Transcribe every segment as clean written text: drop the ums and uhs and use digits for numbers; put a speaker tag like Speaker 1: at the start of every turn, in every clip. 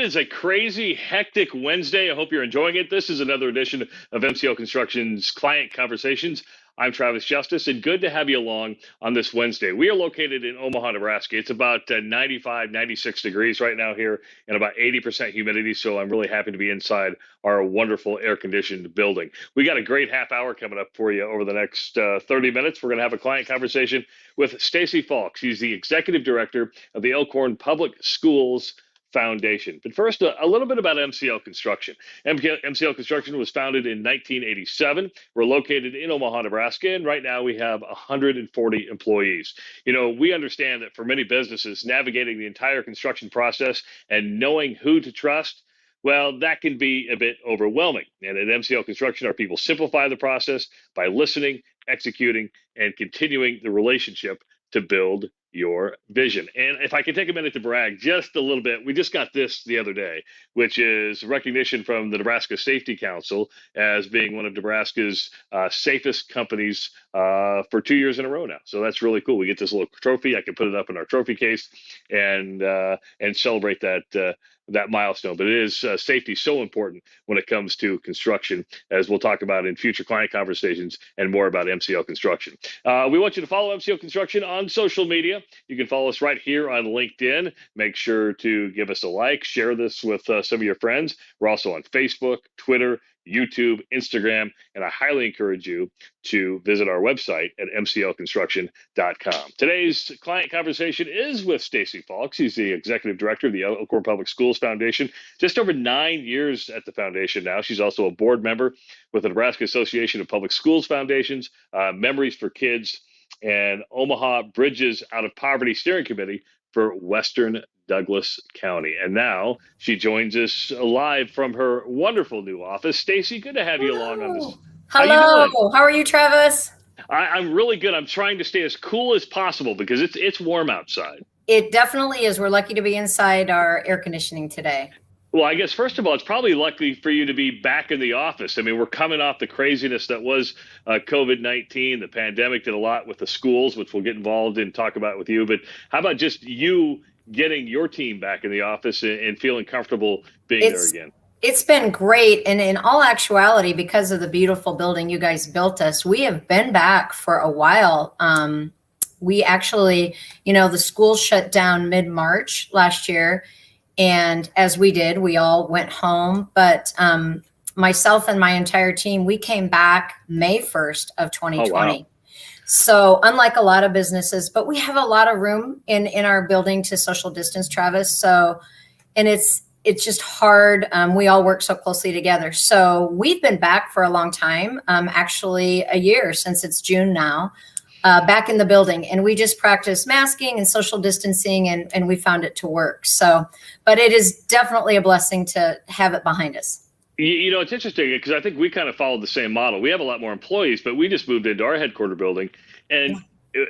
Speaker 1: is a crazy, hectic Wednesday. I hope you're enjoying it. This is another edition of MCL Construction's Client Conversations. I'm Travis Justice, and good to have you along on this Wednesday. We are located in Omaha, Nebraska. It's about 95, 96 degrees right now here and about 80% humidity, so I'm really happy to be inside our wonderful air-conditioned building. We got a great half hour coming up for you over the next 30 minutes. We're going to have a client conversation with Stacey Falk. She's the Executive Director of the Elkhorn Public Schools Foundation. But first, a little bit about MCL Construction. MCL Construction was founded in 1987. We're located in Omaha, Nebraska, and right now we have 140 employees. You know, we understand that for many businesses, navigating the entire construction process and knowing who to trust, well, that can be a bit overwhelming. And at MCL Construction, our people simplify the process by listening, executing, and continuing the relationship to build your vision. And if I can take a minute to brag just a little bit, we just got this the other day, which is recognition from the Nebraska Safety Council as being one of Nebraska's safest companies for 2 years in a row now. So that's really cool. We get this little trophy. I can put it up in our trophy case and celebrate that milestone. But it is safety so important when it comes to construction, as we'll talk about in future client conversations and more about MCL Construction. We want you to follow MCL Construction on social media. You can follow us right here on LinkedIn. Make sure to give us a like, share this with some of your friends. We're also on Facebook, Twitter, YouTube, Instagram, and I highly encourage you to visit our website at mclconstruction.com. Today's client conversation is with Stacey Falk. She's the Executive Director of the Elkhorn Public Schools Foundation. Just over 9 years at the foundation now. She's also a board member with the Nebraska Association of Public Schools Foundations, Memories for Kids, and Omaha Bridges Out of Poverty Steering Committee for Western Douglas County. And now she joins us live from her wonderful new office. Stacey, good to have you along on this.
Speaker 2: Hello. How are you, Travis?
Speaker 1: I'm really good. I'm trying to stay as cool as possible because it's warm outside.
Speaker 2: It definitely is. We're lucky to be inside our air conditioning today.
Speaker 1: Well, I guess, first of all, it's probably lucky for you to be back in the office. I mean, we're coming off the craziness that was COVID-19. The pandemic did a lot with the schools, which we'll get involved in, talk about with you. But how about just you getting your team back in the office and feeling comfortable being there again?
Speaker 2: It's been great. And in all actuality, because of the beautiful building you guys built us, we have been back for a while. We actually, the school shut down mid-March last year. And as we did, we all went home. But myself and my entire team, we came back May 1st of 2020. Oh, wow. So unlike a lot of businesses, but we have a lot of room in our building to social distance, Travis. So, and it's just hard. We all work so closely together. So we've been back for a long time, actually a year since it's June now. Back in the building, and we just practice masking and social distancing, and we found it to work. So, but it is definitely a blessing to have it behind us.
Speaker 1: It's interesting because I think we kind of followed the same model. We have a lot more employees, but we just moved into our headquarter building, and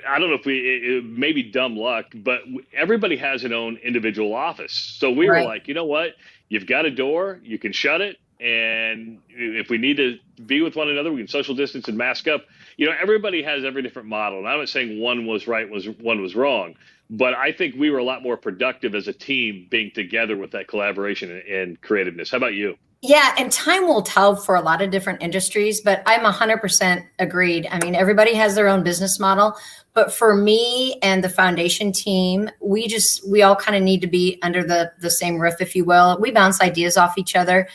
Speaker 1: I don't know if it may be dumb luck, but everybody has an own individual office. So we were like, you know what? You've got a door, you can shut it. And if we need to be with one another, we can social distance and mask up. Everybody has every different model. And I'm not saying one was right, one was wrong. But I think we were a lot more productive as a team being together with that collaboration and creativeness. How about you?
Speaker 2: Yeah, and time will tell for a lot of different industries, but I'm 100% agreed. I mean, everybody has their own business model. But for me and the foundation team, we all kind of need to be under the same roof, if you will. We bounce ideas off each other.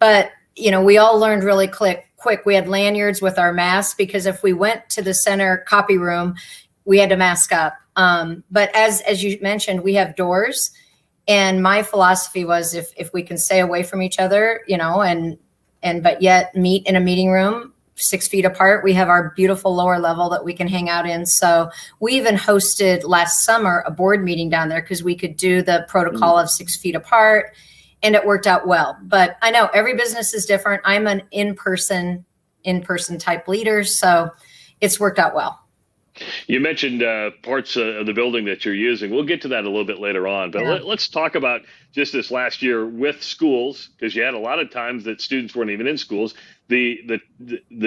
Speaker 2: But, we all learned really quick. We had lanyards with our masks because if we went to the center copy room, we had to mask up. But as you mentioned, we have doors. And my philosophy was if we can stay away from each other, but yet meet in a meeting room 6 feet apart, we have our beautiful lower level that we can hang out in. So we even hosted last summer a board meeting down there because we could do the protocol of 6 feet apart. And it worked out well. But I know every business is different. I'm an in-person type leader, so it's worked out well.
Speaker 1: You mentioned parts of the building that you're using. We'll get to that a little bit later on. But let's talk about just this last year with schools, because you had a lot of times that students weren't even in schools. The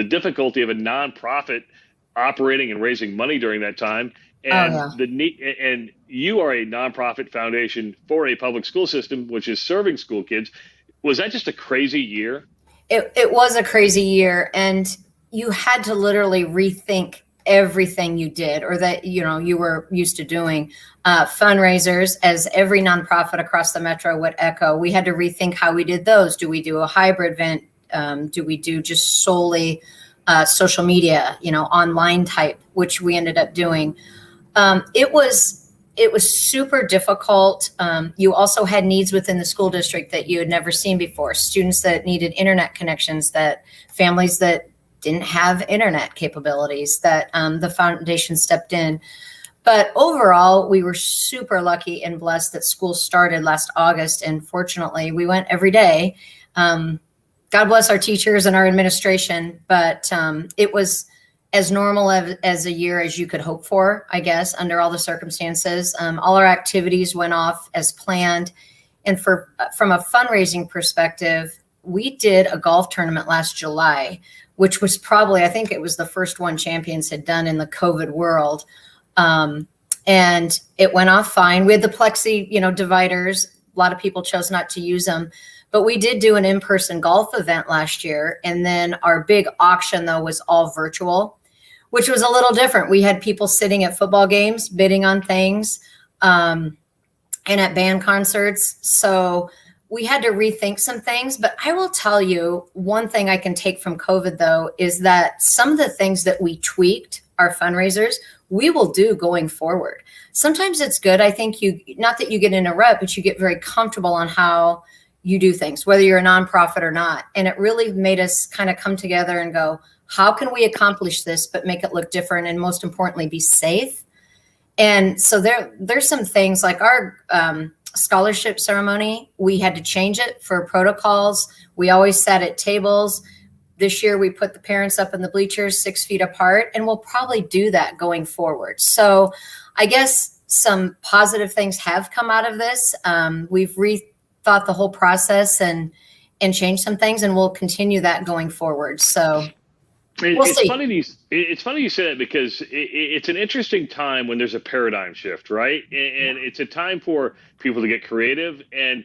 Speaker 1: difficulty of a nonprofit operating and raising money during that time. And and you are a nonprofit foundation for a public school system, which is serving school kids. Was that just a crazy year?
Speaker 2: It was a crazy year, and you had to literally rethink everything you did or that you were used to doing. Fundraisers, as every nonprofit across the metro would echo, we had to rethink how we did those. Do we do a hybrid event? Do we do just solely social media, online type, which we ended up doing? It was super difficult. You also had needs within the school district that you had never seen before. Students that needed internet connections, that families that didn't have internet capabilities, that the foundation stepped in. But overall, we were super lucky and blessed that school started last August. And fortunately, we went every day. God bless our teachers and our administration, but it was as normal as a year as you could hope for, I guess, under all the circumstances. All our activities went off as planned. And from a fundraising perspective, we did a golf tournament last July, which was probably, I think it was the first one Champions had done in the COVID world. And it went off fine. We had the plexi, dividers. A lot of people chose not to use them. But we did do an in-person golf event last year. And then our big auction, though, was all virtual, which was a little different. We had people sitting at football games, bidding on things, and at band concerts. So we had to rethink some things. But I will tell you, one thing I can take from COVID, though, is that some of the things that we tweaked, our fundraisers, we will do going forward. Sometimes it's good. I think not that you get in a rut, but you get very comfortable on how you do things, whether you're a nonprofit or not. And it really made us kind of come together and go, how can we accomplish this, but make it look different? And most importantly, be safe. And so there's some things like our scholarship ceremony, we had to change it for protocols. We always sat at tables. This year, we put the parents up in the bleachers 6 feet apart, and we'll probably do that going forward. So I guess some positive things have come out of this. We've rethought the whole process and changed some things, and we'll continue that going forward. So we'll see.
Speaker 1: It's funny you say that because it's an interesting time when there's a paradigm shift, right? And it's a time for people to get creative, and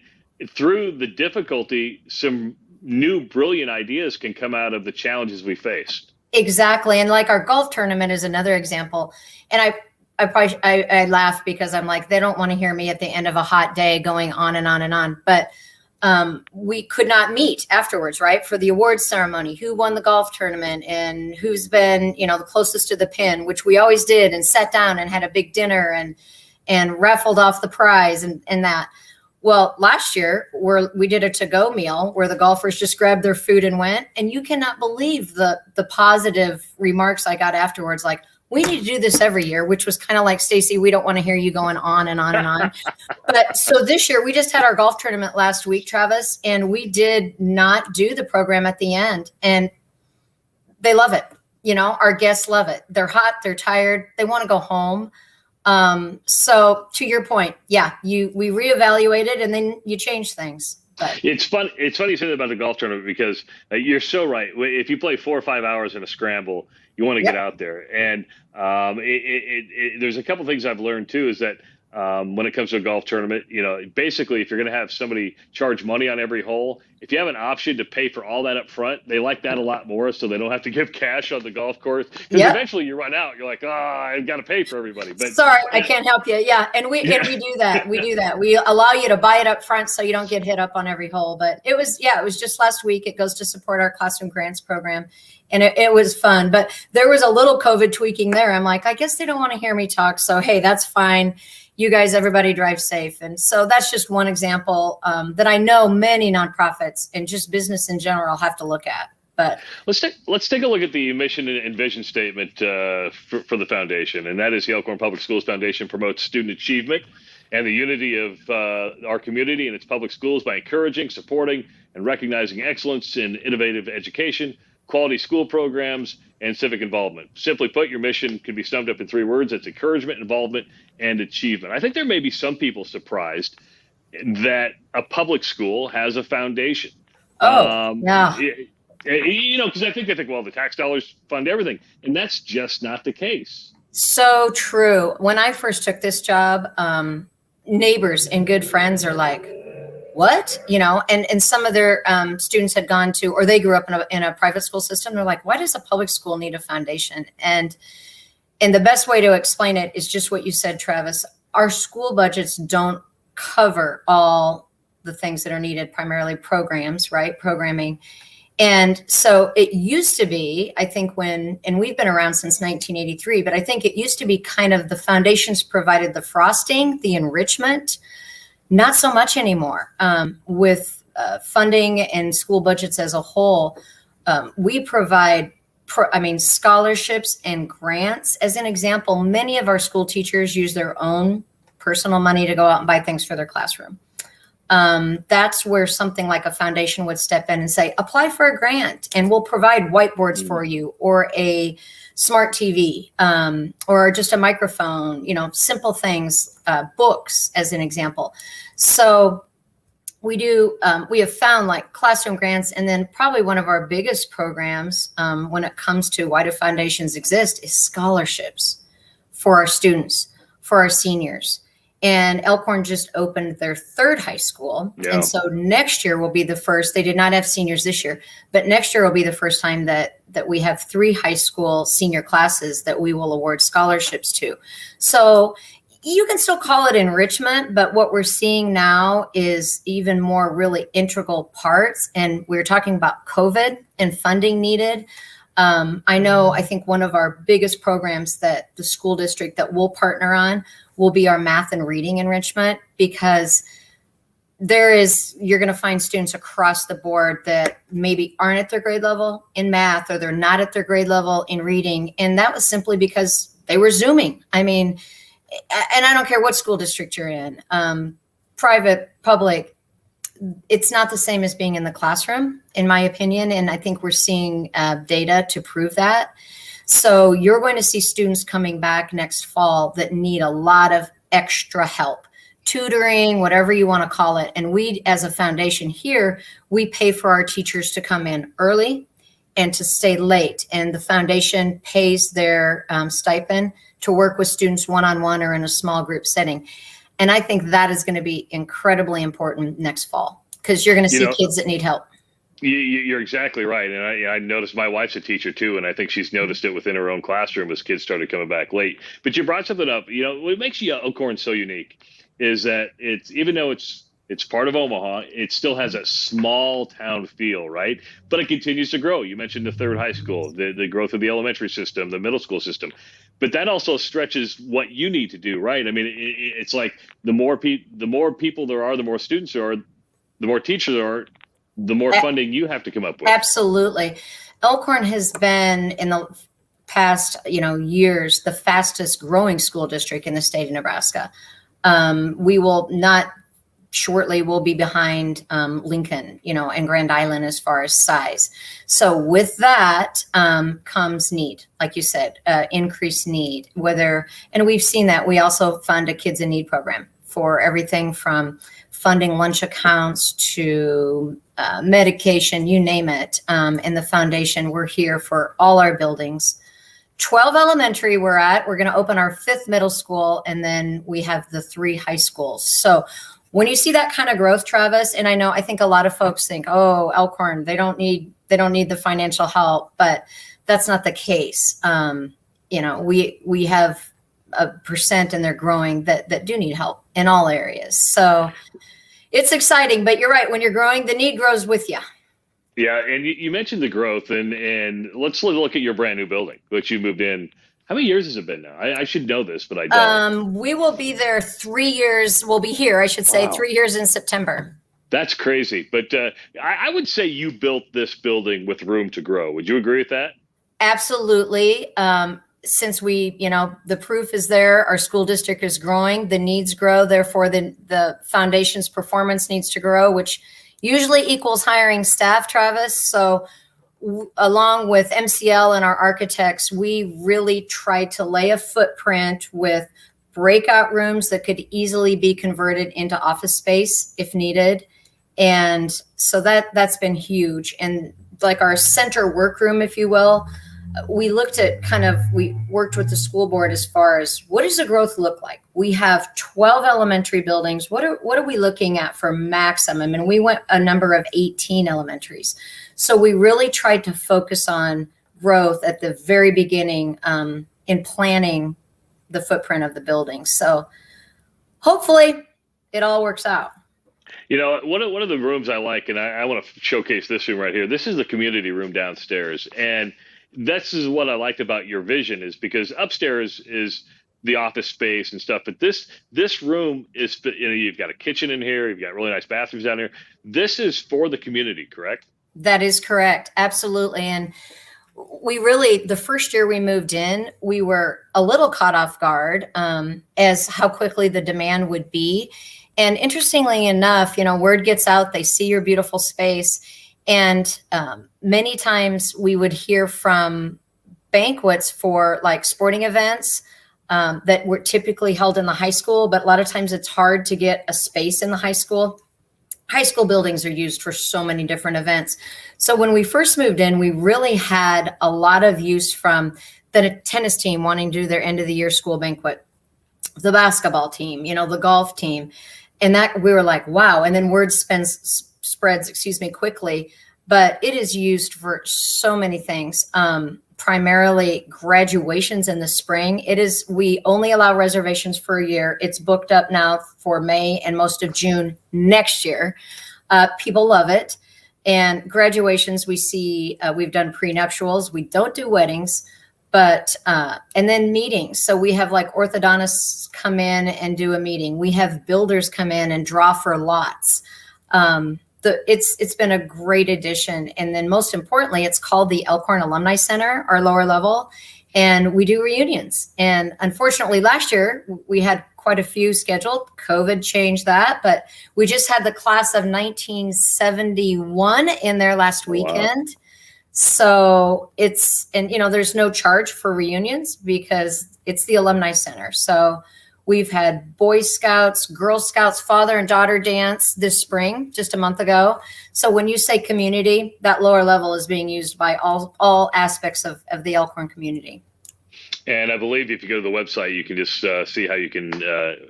Speaker 1: through the difficulty, some new brilliant ideas can come out of the challenges we faced.
Speaker 2: Exactly. And like our golf tournament is another example. And I laugh because I'm like, they don't want to hear me at the end of a hot day going on and on and on. But we could not meet afterwards, right? For the awards ceremony, who won the golf tournament and who's been, the closest to the pin, which we always did, and sat down and had a big dinner and raffled off the prize and that. Well, last year we did a to-go meal where the golfers just grabbed their food and went. And you cannot believe the positive remarks I got afterwards, like, we need to do this every year, which was kind of like, Stacey, we don't want to hear you going on and on and on. But so this year we just had our golf tournament last week, Travis, and we did not do the program at the end. And they love it. Our guests love it. They're hot, they're tired, they want to go home. So to your point, we reevaluated and then you change things. But
Speaker 1: it's fun. It's funny you say that about the golf tournament because you're so right. If you play 4 or 5 hours in a scramble, you want to get out there. And there's a couple things I've learned too, is that when it comes to a golf tournament, basically if you're going to have somebody charge money on every hole, if you have an option to pay for all that up front, they like that a lot more, so they don't have to give cash on the golf course. Because eventually you run out, you're like, I've got to pay for everybody. But
Speaker 2: sorry, I can't help you. Yeah, and we do that. We do that. We allow you to buy it up front so you don't get hit up on every hole. But it was just last week. It goes to support our classroom grants program. And it was fun. But there was a little COVID tweaking there. I'm like, I guess they don't want to hear me talk. So, hey, that's fine. You guys, everybody drive safe. And so that's just one example that I know many nonprofits and just business in general have to look at. But
Speaker 1: let's take a look at the mission and vision statement for the foundation. And that is the Elkhorn Public Schools Foundation promotes student achievement and the unity of our community and its public schools by encouraging, supporting, and recognizing excellence in innovative education, quality school programs, and civic involvement. Simply put, your mission can be summed up in 3 words. It's encouragement, involvement, and achievement. I think there may be some people surprised that a public school has a foundation.
Speaker 2: Yeah.
Speaker 1: Because I think they think, well, the tax dollars fund everything, and that's just not the case.
Speaker 2: So true. When I first took this job, neighbors and good friends are like, what? And some of their students had gone to, or they grew up in a private school system. They're like, why does a public school need a foundation? And the best way to explain it is just what you said, Travis. Our school budgets don't cover all the things that are needed, primarily programs, right? Programming. And so it used to be, I think and we've been around since 1983, but I think it used to be kind of the foundations provided the frosting, the enrichment, not so much anymore. With funding and school budgets as a whole, we provide scholarships and grants. As an example, many of our school teachers use their own personal money to go out and buy things for their classroom. That's where something like a foundation would step in and say, apply for a grant and we'll provide whiteboards for you, or a smart TV, or just a microphone, simple things, books as an example. So we have found like classroom grants, and then probably one of our biggest programs when it comes to why do foundations exist is scholarships for our students, for our seniors. And Elkhorn just opened their third high school. Yeah. And so next year will be the first. They did not have seniors this year, but next year will be the first time that we have 3 high school senior classes that we will award scholarships to. So you can still call it enrichment, but what we're seeing now is even more really integral parts. And we were talking about COVID and funding needed. I think one of our biggest programs that the school district that we'll partner on will be our math and reading enrichment, because you're going to find students across the board that maybe aren't at their grade level in math, or they're not at their grade level in reading. And that was simply because they were Zooming. And I don't care what school district you're in, private, public, it's not the same as being in the classroom, in my opinion. And I think we're seeing data to prove that. So you're going to see students coming back next fall that need a lot of extra help, tutoring, whatever you want to call it. And we, as a foundation here, we pay for our teachers to come in early and to stay late. And the foundation pays their stipend to work with students one-on-one or in a small group setting. And I think that is going to be incredibly important next fall, because you're going to see kids that need help.
Speaker 1: You're exactly right. And I noticed my wife's a teacher too, and I think she's noticed it within her own classroom as kids started coming back late. But you brought something up. What makes Elkhorn so unique is that even though it's part of Omaha, it still has a small town feel, right? But it continues to grow. You mentioned the third high school, the growth of the elementary system, the middle school system. But that also stretches what you need to do, right? It's like the more people there are, the more students there are, the more teachers there are, the more funding you have to come up with.
Speaker 2: Absolutely. Elkhorn has been, in the past years, the fastest growing school district in the state of Nebraska. We will not shortly will be behind Lincoln, and Grand Island as far as size. So with that comes need, like you said, increased need. And we've seen that. We also fund a Kids in Need program for everything from funding lunch accounts to medication, you name it. In the foundation, we're here for all our buildings. 12 elementary we're going to open our 5th middle school, and then we have the 3 high schools. So when you see that kind of growth, Travis, and I think a lot of folks think, oh, Elkhorn, they don't need the financial help, but that's not the case. We have a percent, and they're growing that do need help in all areas. So it's exciting, but you're right. When you're growing, the need grows with you.
Speaker 1: Yeah, and you mentioned the growth, and let's look at your brand new building, which you moved in. How many years has it been now? I should know this, but I don't.
Speaker 2: We will be there 3 years. We'll be here, I should say, wow. 3 years in September.
Speaker 1: That's crazy. But I would say you built this building with room to grow. Would you agree with that?
Speaker 2: Absolutely. Since the proof is there, our school district is growing, the needs grow, therefore the foundation's performance needs to grow, which usually equals hiring staff, Travis. So along with MCL and our architects, we really try to lay a footprint with breakout rooms that could easily be converted into office space if needed. And so that's been huge. And like our center workroom, if you will, we looked at we worked with the school board as far as what does the growth look like? We have 12 elementary buildings. What are we looking at for maximum? And we went a number of 18 elementaries. So we really tried to focus on growth at the very beginning in planning the footprint of the building. So hopefully it all works out.
Speaker 1: You know, one of the rooms I like, and I want to showcase this room right here. This is the community room downstairs. And this is what I liked about your vision, is because upstairs is the office space and stuff. But this room is, you know, you've got a kitchen in here. You've got really nice bathrooms down here. This is for the community, correct?
Speaker 2: That is correct. Absolutely. And we really, the first year we moved in, we were a little caught off guard as how quickly the demand would be. And interestingly enough, you know, word gets out, they see your beautiful space. And many times we would hear from banquets for like sporting events that were typically held in the high school, but a lot of times it's hard to get a space in the high school. High school buildings are used for so many different events. So when we first moved in, we really had a lot of use from the tennis team wanting to do their end of the year school banquet, the basketball team, you know, the golf team. And that we were like, wow. And then word spreads quickly, but it is used for so many things. Primarily graduations in the spring. We only allow reservations for a year. It's booked up now for May and most of June next year. People love it. And graduations, we see, we've done prenuptials. We don't do weddings, but, and then meetings. So we have like orthodontists come in and do a meeting. We have builders come in and draw for lots. It's been a great addition. And then most importantly, it's called the Elkhorn Alumni Center, our lower level, and we do reunions. And unfortunately, last year we had quite a few scheduled. COVID changed that, but we just had the class of 1971 in there last weekend. Wow. So and you know, there's no charge for reunions because it's the Alumni Center. So we've had Boy Scouts, Girl Scouts, father and daughter dance this spring, just a month ago. So when you say community, that lower level is being used by all aspects of the Elkhorn community.
Speaker 1: And I believe if you go to the website, you can just see how you can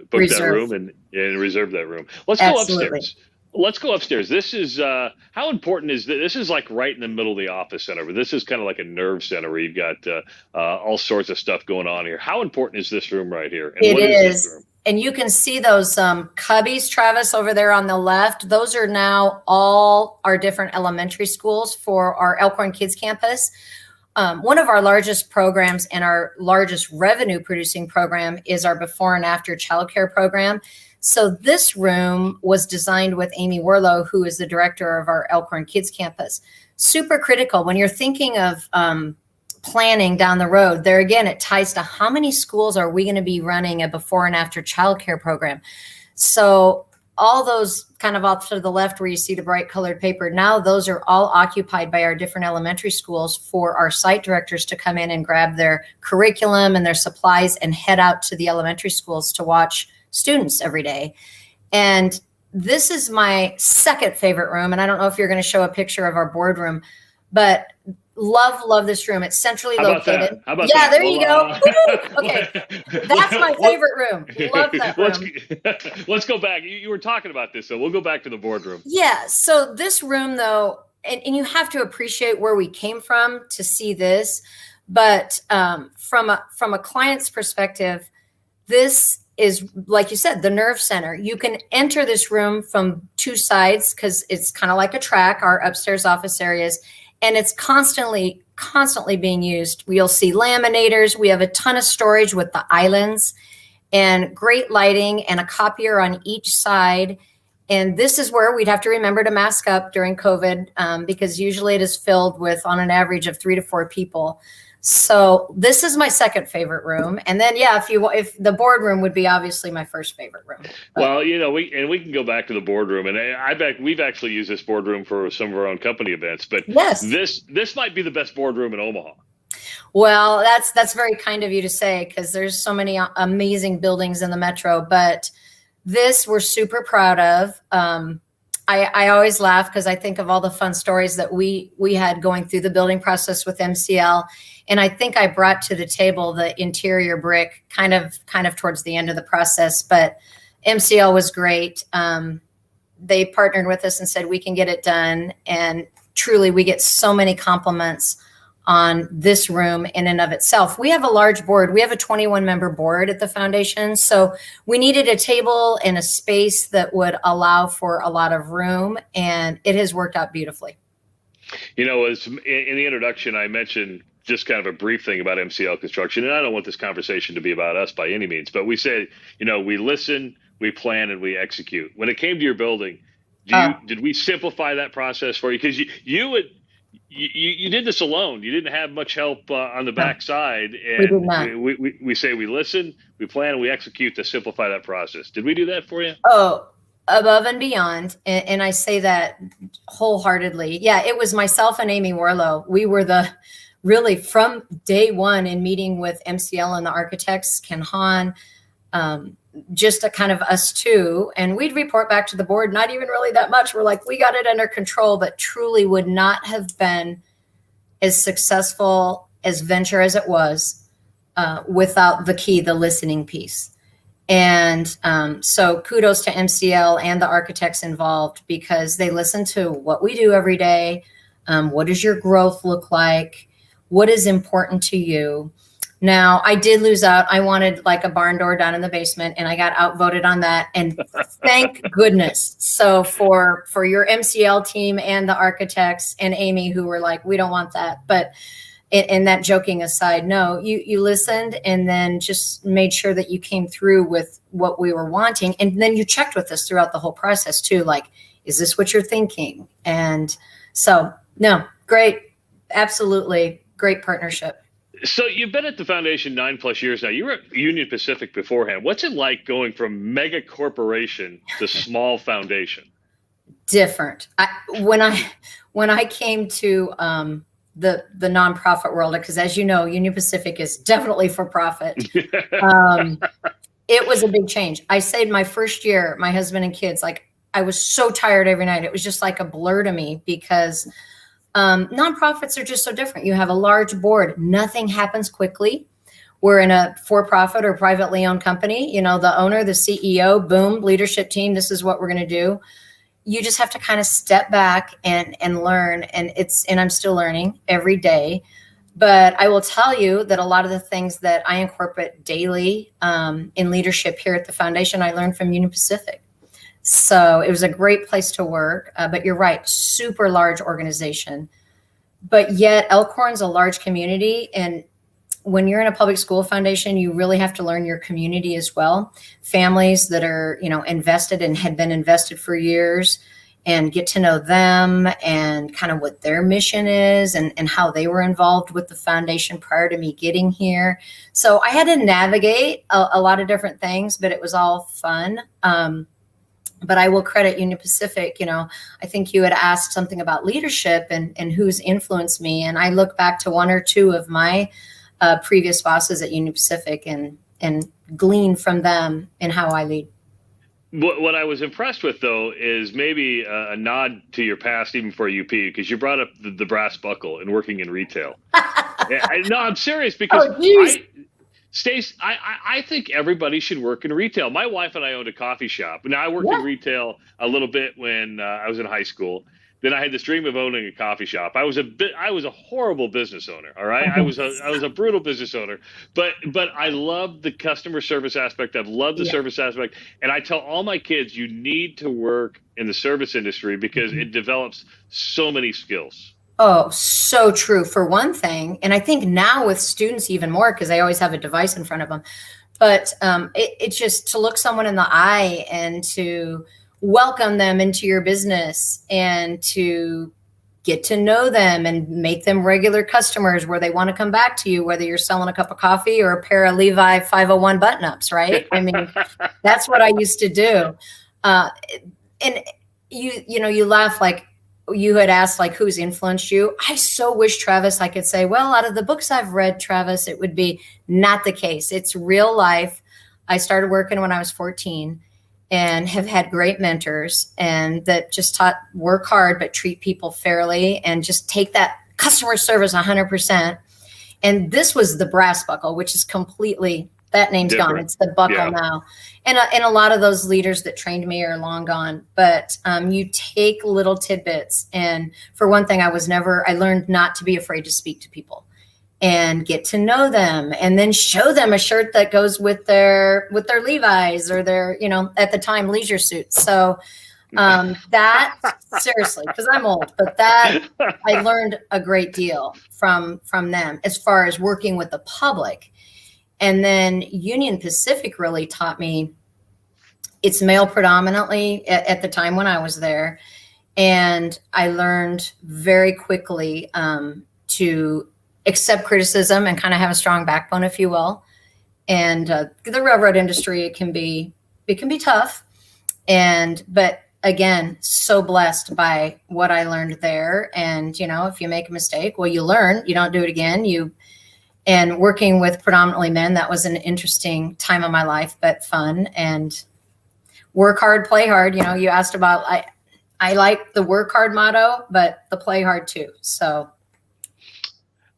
Speaker 1: book that room and reserve that room. Let's go upstairs. Let's go upstairs. This is how important is this? This is like right in the middle of the office center, but this is kind of like a nerve center where you've got all sorts of stuff going on here. How important is this room right here? And
Speaker 2: it is. This room? And you can see those cubbies, Travis, over there on the left. Those are now all our different elementary schools for our Elkhorn Kids Campus. One of our largest programs and our largest revenue producing program is our before and after childcare program. So this room was designed with Amy Werlow, who is the director of our Elkhorn Kids Campus. Super critical when you're thinking of planning down the road. There again, it ties to how many schools are we going to be running a before and after childcare program. So all those kind of off to the left where you see the bright colored paper, now those are all occupied by our different elementary schools for our site directors to come in and grab their curriculum and their supplies and head out to the elementary schools to watch students every day. And this is my second favorite room. And I don't know if you're going to show a picture of our boardroom, but love this room. It's centrally located.
Speaker 1: How about
Speaker 2: that?
Speaker 1: that?
Speaker 2: There you go. Okay. That's my favorite room. Love that room.
Speaker 1: Let's go back. You were talking about this, so we'll go back to the boardroom.
Speaker 2: Yeah. So this room though, and you have to appreciate where we came from to see this, but from a client's perspective, this is, like you said, the nerve center. You can enter this room from two sides because it's kind of like a track, our upstairs office areas, and it's constantly being used. We'll see laminators. We have a ton of storage with the islands and great lighting and a copier on each side. And this is where we'd have to remember to mask up during COVID because usually it is filled with on an average of 3 to 4 people. So this is my second favorite room. And then, yeah, if the boardroom would be obviously my first favorite room. But.
Speaker 1: Well, you know, we can go back to the boardroom, and we've actually used this boardroom for some of our own company events, but yes, this might be the best boardroom in Omaha.
Speaker 2: Well, that's very kind of you to say, because there's so many amazing buildings in the metro, but this we're super proud of. I always laugh because I think of all the fun stories that we had going through the building process with MCL. And I think I brought to the table the interior brick kind of towards the end of the process, but MCL was great. They partnered with us and said, we can get it done. And truly, we get so many compliments on this room in and of itself. We have a large board. We have a 21-member board at the foundation. So we needed a table and a space that would allow for a lot of room, and it has worked out beautifully.
Speaker 1: As in the introduction, I mentioned just kind of a brief thing about MCL Construction, and I don't want this conversation to be about us by any means, but we say, we listen, we plan, and we execute. When it came to your building, did we simplify that process for you? Because you did this alone. You didn't have much help on the backside. And
Speaker 2: we did not.
Speaker 1: We say we listen, we plan, and we execute to simplify that process. Did we do that for you?
Speaker 2: Oh, above and beyond. And I say that wholeheartedly. Yeah, it was myself and Amy Warlow. We were really from day one in meeting with MCL and the architects, Ken Hahn, just a kind of us two. And we'd report back to the board, not even really that much. We're like, we got it under control, but truly would not have been as successful as venture as it was without the key, the listening piece. And so kudos to MCL and the architects involved, because they listen to what we do every day. What does your growth look like? What is important to you? Now, I did lose out. I wanted like a barn door down in the basement, and I got outvoted on that. And thank goodness. So for your MCL team and the architects and Amy, who were like, we don't want that. But in that, joking aside, no, you listened and then just made sure that you came through with what we were wanting. And then you checked with us throughout the whole process too. Like, is this what you're thinking? And so, no, great. Absolutely great partnership.
Speaker 1: So you've been at the foundation 9+ years now. You were at Union Pacific beforehand. What's it like going from mega corporation to small foundation?
Speaker 2: Different. When I came to the nonprofit world, because as you know, Union Pacific is definitely for profit. It was a big change. I said my first year, my husband and kids, like I was so tired every night. It was just like a blur to me, because nonprofits are just so different. You have a large board. Nothing happens quickly. We're in a for-profit or privately owned company. The owner, the CEO, boom, leadership team, this is what we're going to do. You just have to kind of step back and learn. And I'm still learning every day. But I will tell you that a lot of the things that I incorporate daily in leadership here at the foundation, I learned from Union Pacific. So it was a great place to work, but you're right, super large organization. But yet Elkhorn's a large community. And when you're in a public school foundation, you really have to learn your community as well. Families that are, invested and had been invested for years, and get to know them and kind of what their mission is and how they were involved with the foundation prior to me getting here. So I had to navigate a lot of different things, but it was all fun. But I will credit Union Pacific. I think you had asked something about leadership and who's influenced me. And I look back to one or two of my previous bosses at Union Pacific and glean from them in how I lead.
Speaker 1: What I was impressed with, though, is maybe a nod to your past, even for UP, because you brought up the brass buckle and working in retail. No, I'm serious, because Stace, I think everybody should work in retail. My wife and I owned a coffee shop. Now, I worked in retail a little bit when I was in high school. Then I had this dream of owning a coffee shop. I was a horrible business owner. All right, I was a brutal business owner. But I love the customer service aspect. I've loved the service aspect, and I tell all my kids, you need to work in the service industry because it develops so many skills.
Speaker 2: Oh, so true, for one thing. And I think now with students even more, because they always have a device in front of them. But it's just to look someone in the eye and to welcome them into your business and to get to know them and make them regular customers where they want to come back to you, whether you're selling a cup of coffee or a pair of Levi 501 button-ups, right? I mean, that's what I used to do. And you laugh, like you had asked, like, who's influenced you? I so wish, Travis, I could say, well, out of the books I've read, Travis, it would be not the case. It's real life. I started working when I was 14. and have had great mentors, and that just taught work hard, but treat people fairly and just take that customer service 100%. And this was the brass buckle, which is completely, that name's
Speaker 1: Different.
Speaker 2: gone. It's the buckle now. And a lot of those leaders that trained me are long gone, but you take little tidbits. And for one thing, I learned not to be afraid to speak to people and get to know them, and then show them a shirt that goes with their Levi's or their, at the time, leisure suits. So that, seriously, because I'm old, but that I learned a great deal from them as far as working with the public. And then Union Pacific really taught me, it's male predominantly at the time when I was there. And I learned very quickly to accept criticism and kind of have a strong backbone, if you will. And the railroad industry, it can be tough. But again, so blessed by what I learned there. And, if you make a mistake, well, you learn, you don't do it again. And working with predominantly men, that was an interesting time of my life, but fun. And work hard, play hard. You asked about, I like the work hard motto, but the play hard too. So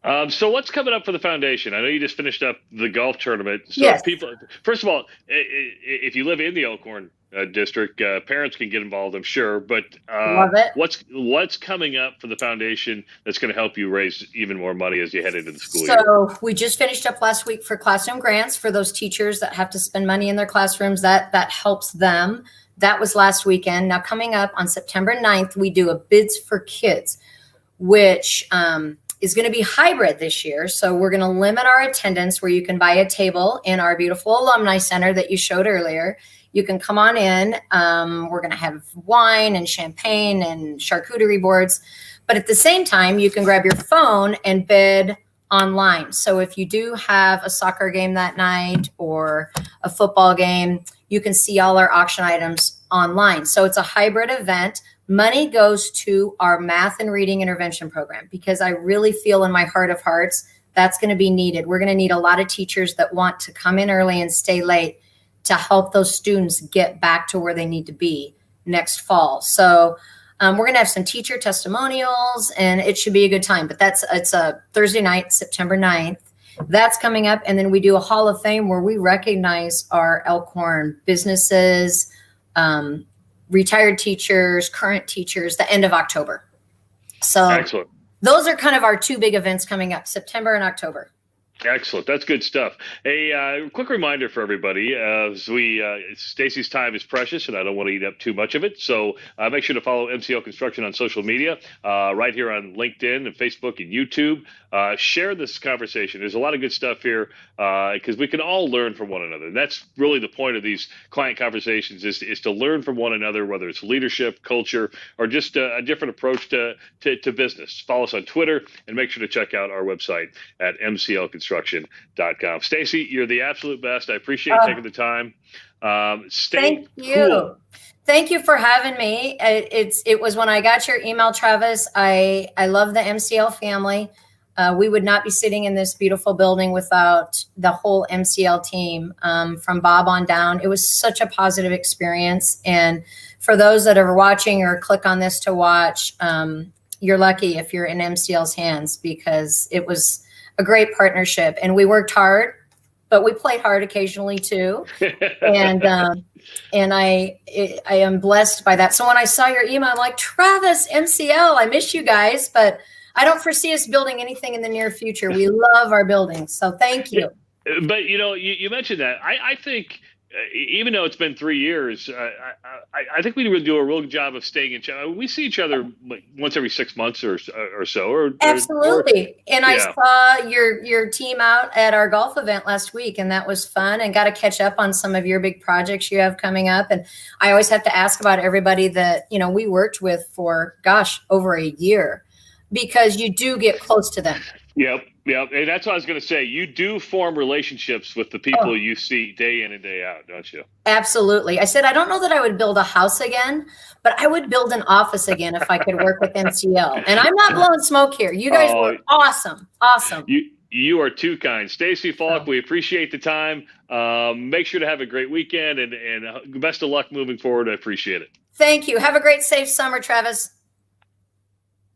Speaker 1: what's coming up for the foundation? I know you just finished up the golf tournament. So
Speaker 2: yes.
Speaker 1: People, first of all, if you live in the Elkhorn district, parents can get involved, I'm sure. But
Speaker 2: love it.
Speaker 1: What's coming up for the foundation that's going to help you raise even more money as you head into the school year?
Speaker 2: So we just finished up last week for classroom grants for those teachers that have to spend money in their classrooms. That helps them. That was last weekend. Now coming up on September 9th, we do a Bids for Kids, which is going to be hybrid this year. So we're going to limit our attendance, where you can buy a table in our beautiful alumni center that you showed earlier. You can come on in. We're going to have wine and champagne and charcuterie boards. But at the same time, you can grab your phone and bid online. So if you do have a soccer game that night or a football game, you can see all our auction items online. So it's a hybrid event. Money goes to our math and reading intervention program, because I really feel in my heart of hearts that's going to be needed. We're going to need a lot of teachers that want to come in early and stay late to help those students get back to where they need to be next fall. So we're going to have some teacher testimonials, and it should be a good time. But it's a Thursday night, September 9th. That's coming up. And then we do a Hall of Fame where we recognize our Elkhorn businesses, retired teachers, current teachers, the end of October. So
Speaker 1: excellent. Those
Speaker 2: are kind of our two big events coming up, September and October.
Speaker 1: Excellent. That's good stuff. A quick reminder for everybody, as Stacey's time is precious and I don't want to eat up too much of it. So make sure to follow MCL Construction on social media, right here on LinkedIn and Facebook and YouTube. Share this conversation. There's a lot of good stuff here because we can all learn from one another. And that's really the point of these client conversations is to learn from one another, whether it's leadership, culture, or just a different approach to business. Follow us on Twitter and make sure to check out our website at MCLConstruction.com. Stacey, you're the absolute best. I appreciate taking the time.
Speaker 2: Thank you. Cool. Thank you for having me. It was when I got your email, Travis. I love the MCL family. We would not be sitting in this beautiful building without the whole MCL team, from Bob on down. It was such a positive experience. And for those that are watching or click on this to watch, you're lucky if you're in MCL's hands, because it was a great partnership, and we worked hard, but we played hard occasionally too. And I am blessed by that. So when I saw your email, I'm like, Travis, MCL, I miss you guys, but I don't foresee us building anything in the near future. We love our buildings. So thank you.
Speaker 1: But you mentioned that. I think even though it's been 3 years, I think we would do a real good job of staying in touch. We see each other once every 6 months or so.
Speaker 2: Absolutely. And I saw your team out at our golf event last week, and that was fun, and got to catch up on some of your big projects you have coming up. And I always have to ask about everybody that, we worked with for, over a year, because you do get close to them.
Speaker 1: Yep. And that's what I was going to say. You do form relationships with the people you see day in and day out, don't you?
Speaker 2: Absolutely. I said, I don't know that I would build a house again, but I would build an office again if I could work with MCL. And I'm not blowing smoke here. You guys were awesome. Awesome.
Speaker 1: You are too kind. Stacey Falk,
Speaker 2: Oh.
Speaker 1: we appreciate the time. Make sure to have a great weekend and best of luck moving forward. I appreciate it.
Speaker 2: Thank you. Have a great, safe summer, Travis.